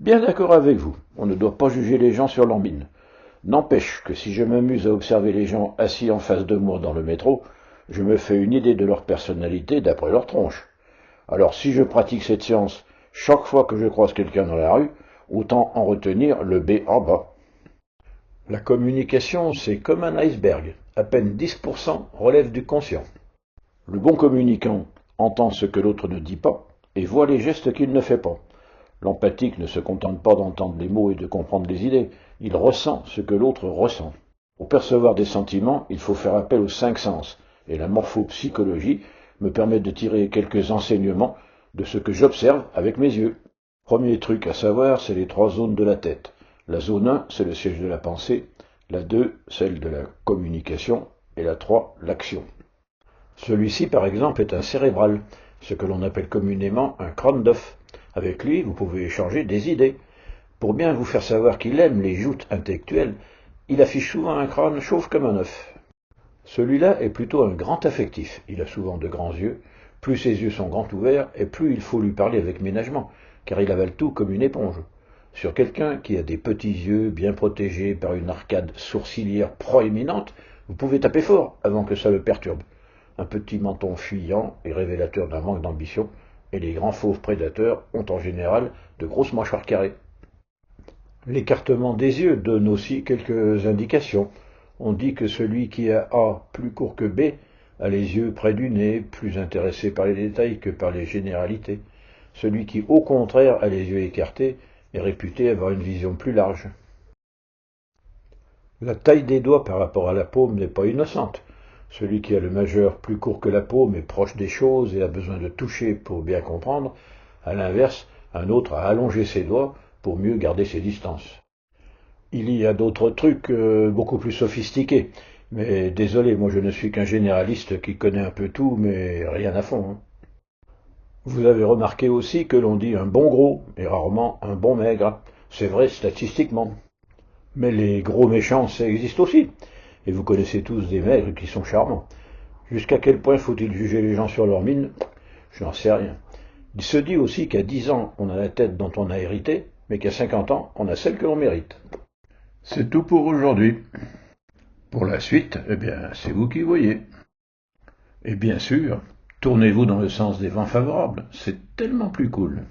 Bien d'accord avec vous, on ne doit pas juger les gens sur leur mine. N'empêche que si je m'amuse à observer les gens assis en face de moi dans le métro, je me fais une idée de leur personnalité d'après leur tronche. Alors si je pratique cette science chaque fois que je croise quelqu'un dans la rue, autant en retenir le B en bas. La communication, c'est comme un iceberg. À peine 10% relève du conscient. Le bon communicant entend ce que l'autre ne dit pas et voit les gestes qu'il ne fait pas. L'empathique ne se contente pas d'entendre les mots et de comprendre les idées, il ressent ce que l'autre ressent. Pour percevoir des sentiments, il faut faire appel aux cinq sens, et la morphopsychologie me permet de tirer quelques enseignements de ce que j'observe avec mes yeux. Premier truc à savoir, c'est les trois zones de la tête. La zone 1, c'est le siège de la pensée, la 2, celle de la communication, et la 3, l'action. Celui-ci, par exemple, est un cérébral, ce que l'on appelle communément un crâne d'œuf. Avec lui, vous pouvez échanger des idées. Pour bien vous faire savoir qu'il aime les joutes intellectuelles, il affiche souvent un crâne chauve comme un œuf. Celui-là est plutôt un grand affectif. Il a souvent de grands yeux. Plus ses yeux sont grands ouverts, et plus il faut lui parler avec ménagement, car il avale tout comme une éponge. Sur quelqu'un qui a des petits yeux bien protégés par une arcade sourcilière proéminente, vous pouvez taper fort avant que ça le perturbe. Un petit menton fuyant est révélateur d'un manque d'ambition, et les grands fauves prédateurs ont en général de grosses mâchoires carrées. L'écartement des yeux donne aussi quelques indications. On dit que celui qui a A plus court que B a les yeux près du nez, plus intéressé par les détails que par les généralités. Celui qui, au contraire, a les yeux écartés est réputé avoir une vision plus large. La taille des doigts par rapport à la paume n'est pas innocente. Celui qui a le majeur plus court que la paume est proche des choses et a besoin de toucher pour bien comprendre. À l'inverse, un autre a allongé ses doigts pour mieux garder ses distances. Il y a d'autres trucs beaucoup plus sophistiqués. Mais désolé, moi je ne suis qu'un généraliste qui connaît un peu tout, mais rien à fond. Hein. Vous avez remarqué aussi que l'on dit un bon gros et rarement un bon maigre. C'est vrai statistiquement. Mais les gros méchants, ça existe aussi. Et vous connaissez tous des maigres qui sont charmants. Jusqu'à quel point faut-il juger les gens sur leur mine? Je n'en sais rien. Il se dit aussi qu'à 10 ans, on a la tête dont on a hérité, mais qu'à 50 ans, on a celle que l'on mérite. C'est tout pour aujourd'hui. Pour la suite, eh bien, c'est vous qui voyez. Et bien sûr, tournez-vous dans le sens des vents favorables, c'est tellement plus cool.